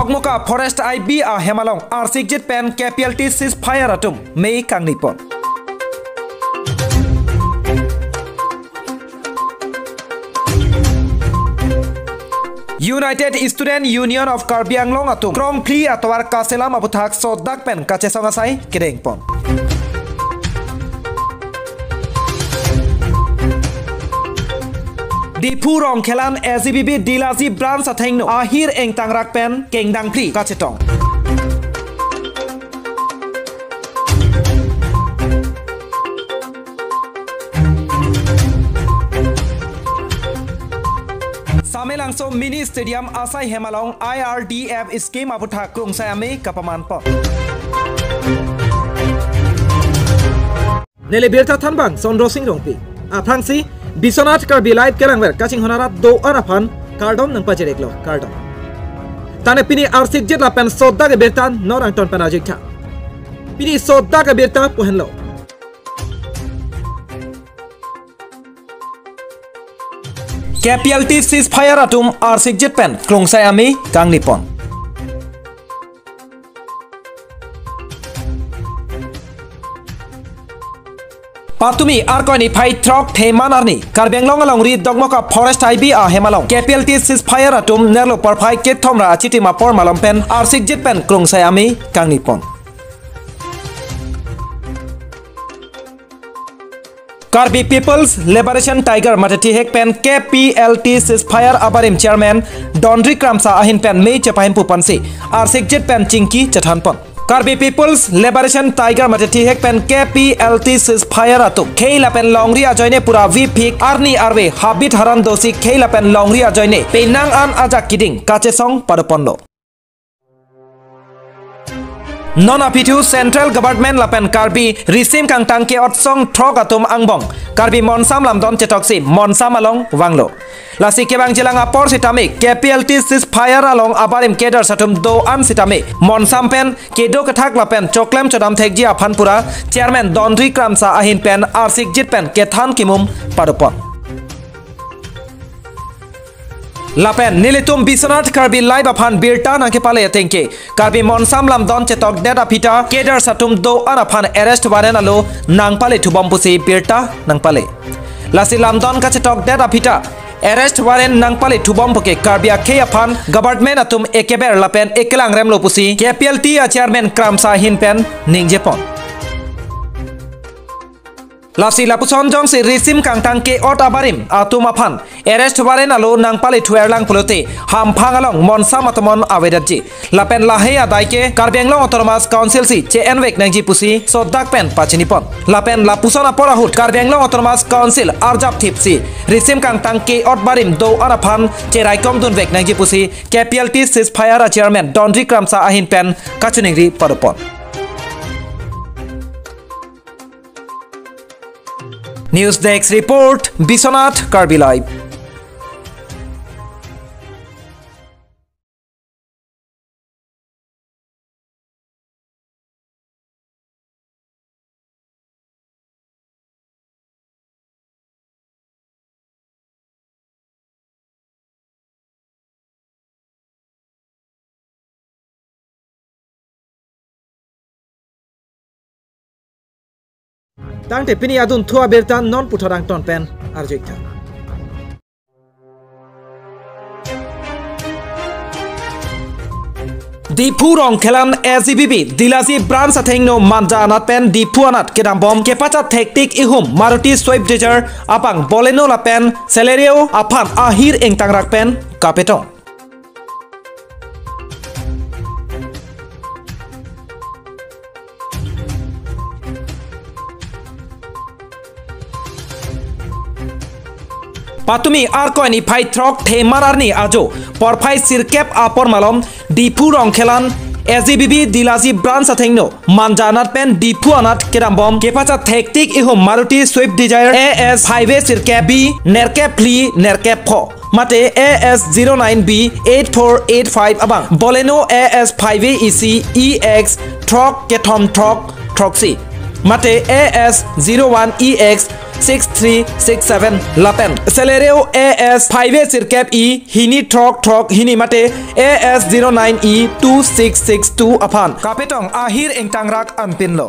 Dogmoka Forest IB a Hemalong R6 pen KPLT 6 fire atom May Kang Nipon. United Student Union of Karbi Anglong atum Krong Pli atwar kaselam abuthak sodak pen kachesong asai kedeng pon. Di Purong Kelan SBB Dilazi Brand Satengno Ahir Eng Tangrak Pen Keng Dang Pli Kachetong. Samelangso Mini Stadium Asai Hemalong IRDF Scheme Abuthak Krung Sayame Kapaman Pon. Nele Birta Tanbang Sondro Singh Rongpi Aprangsi Biswanath Karbi live kerangwer kaching honarat do arafan kardom nang pajereklo kardom tane pini arsik jet la pen sodda ke bertan norang ton panajikha pini sodda ke berta pohenlo KPLT 6 fire atom arsik jet pen klongsai ami kang nipon Patumi arkoni phai trok theman arni Karbenglong along ri dogmoka forest IB a Hemalong KPLT 6 fire atom nerlo parphai ke thomra achiti ma por malom pen R6 jet pen krong sayami kang nipon Karbi People's Liberation Tiger matati hek pen KPLT 6 fire abarim chairman Dondri Kramsa ahin pen mei chapahin pupansi R6 jet pen chingki chathan pon Karbi People's Liberation Tiger matati hek pen KPLT 6 fire atuk Kheila pen longri ajoine pura vipik arni arwe habit haran dosi Kheila pen longri ajoine penang an ajak kiding kachesong padopondo Non apitu Central Government lapen Karbi Risim kang tangke otsong trok atum angbong Karbi monsam lamdon chetoksi monsam along wanglo Lasi kebang jelang apor sitame KPLT 6 fire along abarim keder satum do an sitame monsam pen kedo kathak lapen choklem chodam thekji aphanpura chairman Dondri Kramsa ahin pen R6 jit pen kethan kimum padopon Lapen nilitum Biswanath Karbi live aphan birta nangke pale tengke Karbi monsam lamdon chetok deda pita keder satum do araphan arrest waren alo nangpale thubom pusi birta nangpale Lasi lamdon ka chetok deda pita arrest waren nangpale thubom poke Karbi akhe aphan government atum ekeber lapen ekelang remlo pusi KPLT chairman Kramsa hin pen ningjepon Lasi lapuson jong si risim kang tangke ot abarim atum aphan arrest waren alo nangpale thuerlang pulote hamphang along monsam atomon awedatji lapen lahe adaike Karbenglong autonomous council si chenwek nangji pusi sodak pen pachinipon lapen lapuson aporahut Karbenglong autonomous council arjap thipsi risim kang tangke ot barim do araphan cheraikom dunwek nangji pusi KPLT 6 fire chairman Dondri Kramsa ahin pen kachuningri padopon News Desk Report Biswanath Karbi Live Tang te pini adun thua bertan non puthorang ton pen arjekta Di Purong Kelan SBB Dilazi Brand Satengno Manja Anat pen Di Puanat kedam bom kepacha tektik ihum Maruti Swift Desire apang Boleno la pen Celerio aphan ahir eng tangrak pen kapetong Patumi arkoni phai trok themararni ajo porphai sirkep apor malom Dipu Rongkhelan SBB Dilazi Brand Sathengno Manjanat pen Dipu Anat Kerambom kepacha thektik ihum Maruti Swift Desire AS Highway sirkep B nerkep pli nerkep pho mate AS09B 8485 abang Boleno AS5 EC EX Trok Ketom Trok Troxy mate AS01EX 6367 lapen celereo AS 5A sirkep E hini thok hini mate AS 09E 2662 aphan kapetong ahir engtangrak anpinlo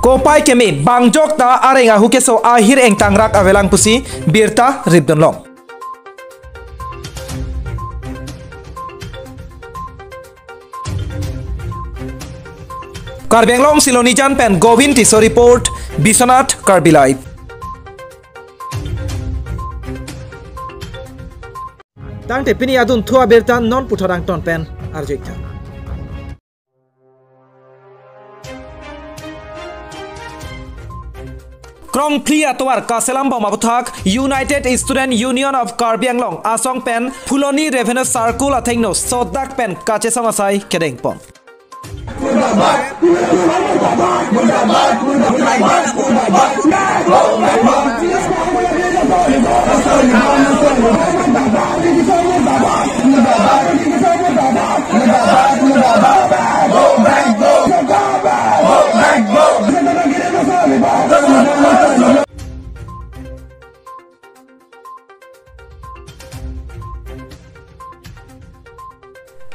Kopai kemi bangjok ta arenga hukeso ahir engtangrak avelang pusi birta ribdonlong Karbi Silonijan pen Govin Tiso report Biswanath Karbi live Tang te pini adun thua berta non puthorang ton pen arjikha Krong Plia Toar Kaselam Bomabuthak United Student Union of Karbi Anglong Asong pen Fuloni Revenue Circle Athengno Sodak pen Kache Samasai Kedengpon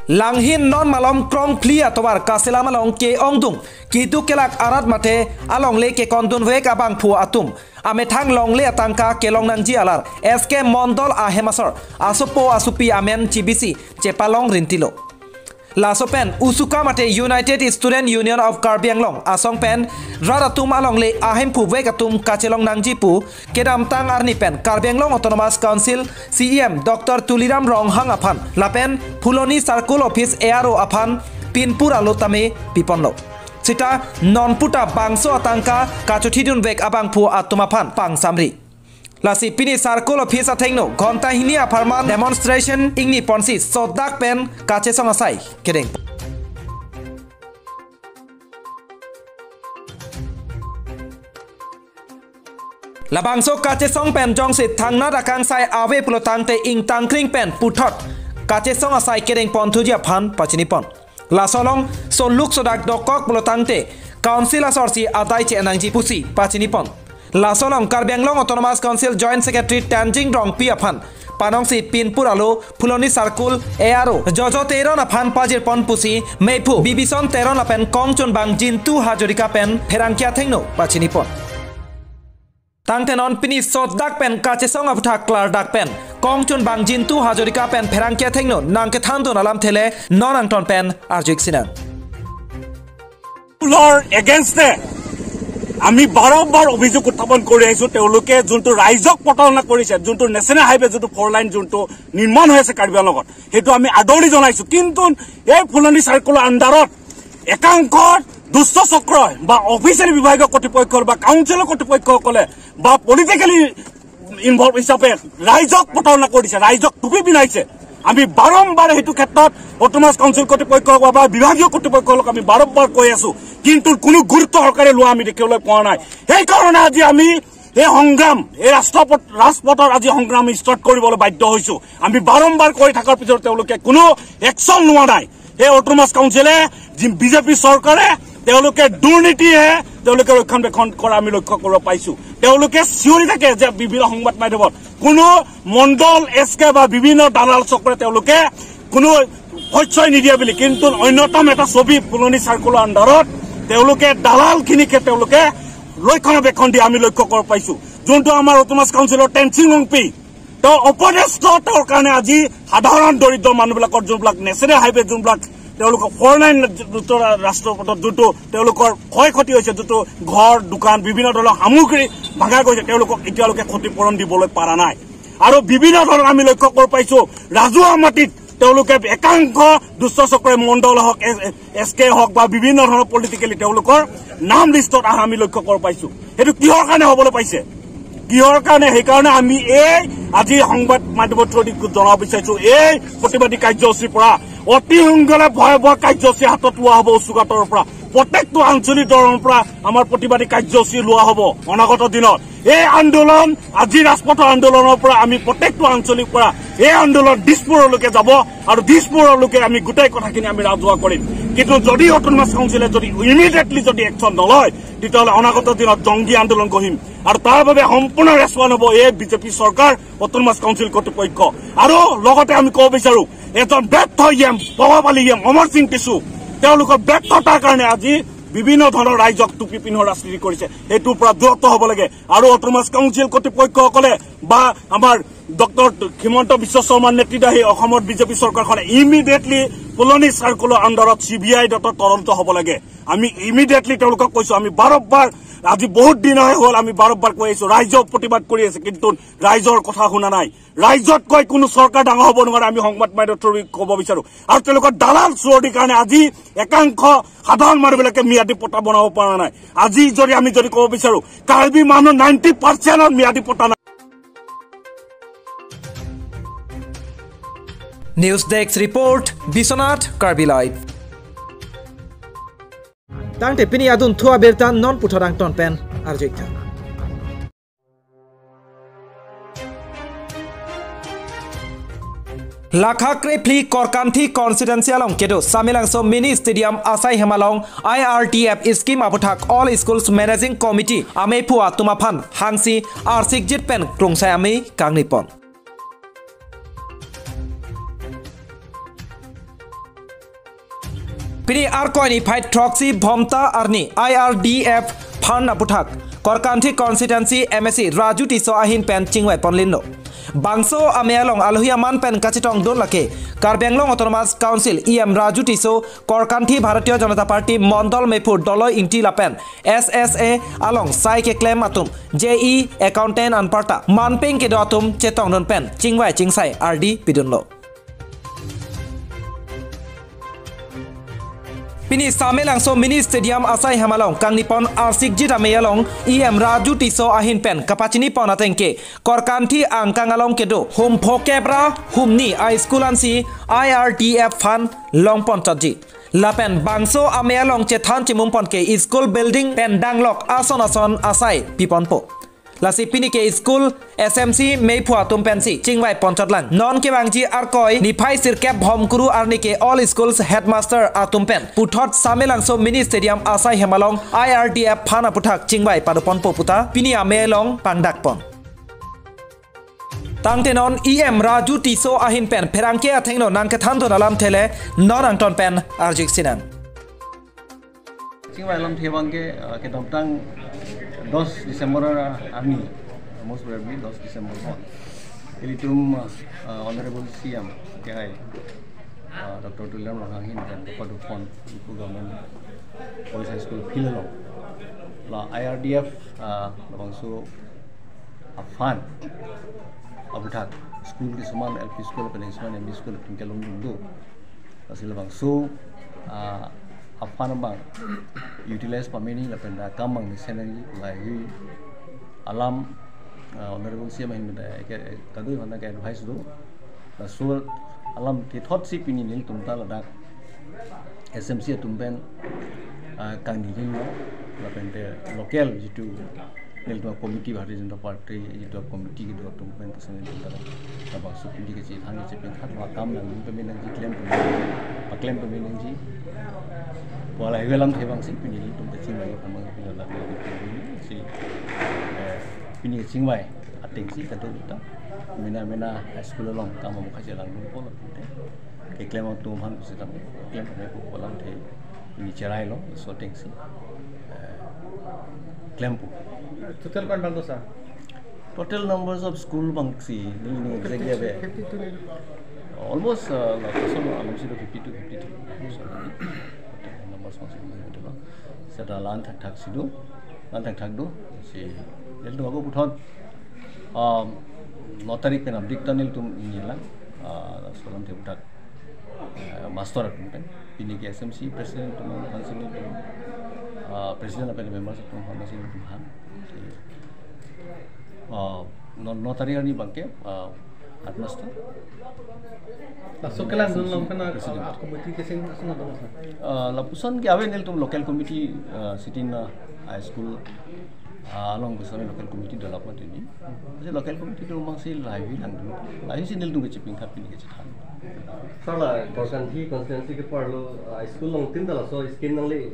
Langhin non malom krong clear towar kaselam along ke ongdung kitu kelak arat mate along le ke kondun wek abang pu atum amethang long le atangka ke long nangji alar SK Mondol ahemasor asupo asupi amen CBC chepalong rintilo Lasopen usuka mate United Student Union of Karbi Anglong asong pen raratum along le ahem pu wek atum kachelong nangji pu kedam tang arni pen Karbi Anglong Autonomous Council CEM Dr. Tuliram Ronghang aphan lapen Fuloni Circle Office ERO aphan pinpur alotame piponlo Sita non puta bangso atangka kachothidun wek abang pu atumaphan pang samri Lasi pini Circle Office athengno ghonta hini aparman demonstration ingni ponsi sodak pen kache songasai kedeng Labangso kache song pen jongsit thangna rakang sai awe pulotangte ing tangkring pen puthot kache songasai kedeng pon thujia phan pachini pon Lasolong soluk sodak dokok pulotangte council asorsi adai che anangji pusi pachini pon Lasolong Karbi Anglong Autonomous Council Joint Secretary Tanjing Rong Piaphan Panong si Pinpur Alo Fuloni Circle ERO Jojo Teron aphan pajir pon pusi Meipu Bibison Teron apen Kongchon bang Jintu Hajorika pen Pherangkia thengno pachini pon Tangtenon pini sodak pen kachesong aputha klar dak pen Kongchon bang Jintu Hajorika pen Pherangkia thengno nangke thandon alam thele non angton pen arjuk sinang Lord against the আমি বারবার অভিযোগ উত্থাপন কৰি আইছো তেওঁলোকে যোনটো ৰাইজক পটালনা কৰিছে যোনটো নেচনেল হাইৱে যোনটো 4 লাইন যোনটো নিৰ্মাণ হৈছে কাৰ্বি লগত হেতু আমি আদৰি জনাইছো কিন্তু এই ফুলনি সাৰ্কুলৰ আন্ডাৰত একাংশ দুষ্ট চক্ৰ বা অফিচিয়েল বিভাগীয় কৰ্তৃপক্ষৰ বা কাউন্সিলৰ কৰ্তৃপক্ষসকলে বা পলিটিক্যালি ইনভলভ হিচাপে ৰাইজক পটালনা কৰিছে ৰাইজক টুপি পিনাইছে আমি বাৰম্বাৰ হেতু ক্ষেত্ৰত অটোনমাস কাউন্সিল কৰ্তৃপক্ষ বা বিভাগীয় কৰ্তৃপক্ষক আমি বাৰম্বাৰ কৈ আছো কিন্তু কোনো গুৰুত্ব সহকাৰে লোৱা আমি দেখিবলৈ পোৱা নাই এই কাৰণে আজি আমি এই সংগ্ৰাম এই ৰাজপথৰ আজি সংগ্ৰাম ষ্টাৰ্ট কৰিবলৈ বাধ্য হৈছো আমি বাৰম্বাৰ কৈ থকাৰ পিছত তেওঁলোকে কোনো একচন লোৱা নাই এই অটোনমাস কাউন্সিলে বিজেপি চৰকাৰে তেওঁলোকে দুৰ্নীতিহে তেওঁলোকে ৰক্ষণাবেক্ষণ কৰা আমি লক্ষ্য কৰিব পাইছো তেওঁলোকে চিঞৰি থাকে যে বিভিন্ন সংবাদ মাধ্যমত কোনো মণ্ডল এসকে বা বিভিন্ন দালাল চক্ৰে তেওঁলোকে কোনো সহ্যই নিদিয়া বুলি কিন্তু অন্যতম এটা ছবি ফুলনি সাৰ্কুলৰ আন্ডাৰত তেওঁলোকে দালাল খিনিকে তেওঁলোকে ৰক্ষণাবেক্ষণ দি আমি লক্ষ্য কৰিব পাইছো যোনটো আমাৰ অটোনমাস কাউন্সিলৰ টেনচিং ৰংপি তো অপদেষ্টৰ কাৰণে আজি সাধাৰণ দৰিদ্ৰ মানুহবিলাকৰ যোনবিলাক নেচনেল হাইৱে যোনবিলাক তেওঁলোকৰ 4 লাইন ৰাষ্ট্ৰপথত যোনটো তেওঁলোকৰ ক্ষয় ক্ষতি হৈছে যোনটো ঘৰ দোকান বিভিন্ন ধৰণৰ সামগ্ৰী ভাঙা গৈছে তেওঁলোকক এতিয়ালৈকে ক্ষতিপূৰণ দিবলৈ পৰা নাই আৰু বিভিন্ন ধৰণৰ আমি লক্ষ্য কৰিব পাইছো ৰাজহুৱা মাটিত তেওঁলোকে একাংশ দুষ্ট চক্ৰই মণ্ডল হওক এসকে হওক বা বিভিন্ন ধৰণৰ পলিটিক্যালি তেওঁলোকৰ নাম লিষ্টত আমি লক্ষ্য কৰিব পাইছো এটো কিহৰ কাৰণে হ'বলৈ পাইছে কিহৰ কাৰণে সেই কাৰণে আমি এই আজি সংবাদ মাধ্যমৰ থ্ৰুদি জনাব বিচাৰিছো এই প্ৰতিবাদী কাৰ্যসূচীৰ পৰা অতি সোনকালে ভয়াবহ কাৰ্যসূচী হাতত লোৱা হ'ব উচ্চগাতৰ পৰা প্ৰত্যেকটো আঞ্চলিক দলৰ পৰা আমাৰ প্ৰতিবাদী কাৰ্যসূচী লোৱা হ'ব অনাগত দিনত এই আন্দোলন আজি ৰাজপথৰ আন্দোলনৰ পৰা আমি প্ৰত্যেকটো আঞ্চলিক পৰা এই আন্দোলন দিছপুৰলৈকে যাব আৰু দিছপুৰলৈকে আমি গোটেই কথাখিনি আমি ৰাজহুৱা কৰিম কিন্তু যদি অটোনমাস কাউন্সিলে যদি ইমিডিয়েটলি যদি একশন নলয় তেতিয়াহ'লে অনাগত দিনত জংগী আন্দোলন গঢ়িম আৰু তাৰ বাবে সম্পূৰ্ণ ৰেছপন্স হ'ব এই বিজেপি চৰকাৰ অটোনমাস কাউন্সিল কৰ্তৃপক্ষ আৰু লগতে আমি ক'ব বিচাৰো এজন ব্যৰ্থ ইএম প্ৰভাৱশালী ইএম অমৰ সিং কিছু তেওঁলোকৰ ব্যৰ্থতাৰ কাৰণে আজি বিভিন্ন ধৰণৰ ৰাইজক টুপি পিন্ধোৱাৰ ৰাজনীতি কৰিছে এইটোৰ পৰা দূৰত হ'ব লাগে আৰু অটোনমাস কাউন্সিল কৰ্তৃপক্ষসকলে বা আমাৰ ডক্টৰ হিমন্ত বিশ্ব শৰ্মাৰ নেতৃত্বাধীন অসমৰ বিজেপি চৰকাৰখনে ইমিডিয়েটলি পুলনি চাৰ্কুলৰ আণ্ডাৰত CBI তদন্ত হ'ব লাগে আমি ইমিডিয়েটলি তেওঁলোকক কৈছো আমি বাৰম্বাৰ আজি বহুত দিন হ'ল আমি বাৰম্বাৰ কৈ আহিছো ৰাইজক প্ৰতিবাদ কৰি আছে কিন্তু ৰাইজৰ কথা শুনা নাই ৰাইজতকৈ কোনো চৰকাৰ ডাঙৰ হ'ব নোৱাৰে আমি সংবাদ মাধ্যমৰ ক'ব বিচাৰো আৰু তেওঁলোকৰ দালাল চুৰটিৰ কাৰণে আজি একাংশ সাধাৰণ মানুহবিলাকে ম্যাদী পট্টা বনাব পৰা নাই আজি যদি আমি ক'ব বিচাৰো কাৰ্বি মানুহ 90% ম্যাদী পট্টা News Desk Report, Biswanath, Karbi Live. Tang te pini adun thua bertan non puthorang ton pen arjekta. Lakhakre pli Korkanthi constituency along kedo Samilangso mini stadium Asai Hemalong IRTF scheme aputhak all schools managing committee ame phua tumaphan hangsi arsik jit pen krungsai ame kangnipon. Pini Arkoni fight Troxy Bomta Arni IRDF Fund Aputhak Korkanthi constituency MSC Raju Tiso Ahin Pen Chingwai Ponlindo Bangso Amealong Alhuyaman Pen Kachitong Donlake Karbenglong Autonomous Council EM Raju Tiso Korkanthi Bharatiya Janata Party Mondol Mepur Dolo Inti Lapen SSA Along Saike Claim Atum JE Accountant Anparta Manping Kedo Atum Chetong Non Pen Chingwai Chingsai RD Pidunlo Pini Samilangso mini stadium Asai Hamalong Kangnipon Arsik Jitameyalong EM Raju Tiso Ahin Pen Kapachini Ponatenke Korkanthi Angkangalong Kedo Hum Phokebra Humni I School Ansi IRTF Fund Longpon Chaji Lapen Bangso Amealong Chethan Chimumpon Ke School Building Pen Danglok Ason Asai Piponpo Lasi pini ke school SMC Meiphua Tumpensi Chingwai Ponchatlang Non ke bangji arkoi Niphai Sirkep Bhomkuru Arni ke all schools headmaster Atumpen Puthot Samilangso mini stadium Asai Hemalong IRDF Phana Puthak Chingwai Padupon Poputa Pini Amelong Pangdakpon Tangtenon EM Raju Tiso Ahin Pen Perangke Athengno Nangkethanto Nalam Tele Non Angton Pen Arjik Sinang Chingwai Lam Thebangke ke Domtang 10 Disember Army most probably 10 Disember on Ilitum Honorable CM KI Dr. Tuliam Rohangin dan Padupon Ibu Government Boys High School Philolong La IRDF Bangso Afan Abuthak School di Suman LP School Peninsulan MB School Tingkalung Dundu Hasil Bangso Afan bang utilize pamini la penda kamang ni senagi lai alam honorable CM hin da kadu hona ka advice do la sur alam ti thot si pini nil tumta la dak SMC tumben kang ni no la pende local jitu nil to committee Bharatiya Janata Party jitu committee do tumben pasang tumta la ba su pini ke ji thang je pen khat wa kam nang pemen ji claim pemen ji Wala iwelam thebang si pini tum te chingwai phamang pilala si pini chingwai ating si katu ta mena high school long kam mo khaje lang ko la te ke claim tum han si tam claim me ko kolam the pini cherai lo so ting si claim pu total kan bando sa total numbers of school bang si ni exactly ave almost alam si 50 to 52 Sada lan thak sidu lan thak do si el do go puthon notary pen abdikta nil tum nilang solam the putak master tum pini ke SMC president tum council tum president apel members tum council tum han notary ani bangke administrator Sokelan dun kana committee ke sing asna ba lapusan ke ave nil tum local committee sitting high school along with some local committee development ini je local committee tu mang si live lang du live si nil tum ke chiping thap ni ke chan Salah korban di konstitusi ke parlo school long tin dalam so skin nang le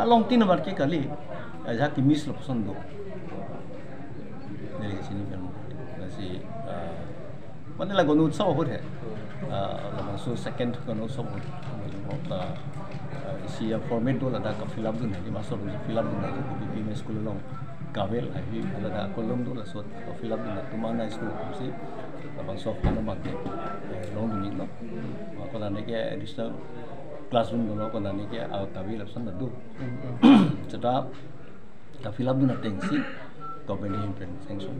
long tin nomor ke kali ajak timis lo pesan do dari sini kan masih mana lagu nutsau hot hai langsung second kan nutsau hot isi format do lada ka fill up do nahi masuk fill up do nahi BB school long gavel hai lada kolom do la so fill up do nahi tumana school si abang soft kan mate long ni no ko na ke additional classroom do ko na ke gavel option na do sedap ka fill up do na tengsi government implement sanction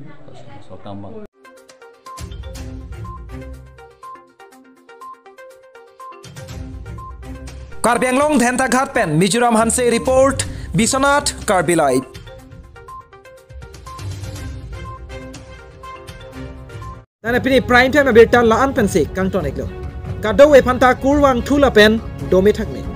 so kamang Karbi Anglong Dhenta Ghat Pen Mizoram Hanse report Biswanath Karbi Live. Nana pini prime time abirtan laan pensi kangton eklo. Kado we phanta kurwang thula pen domi thakni.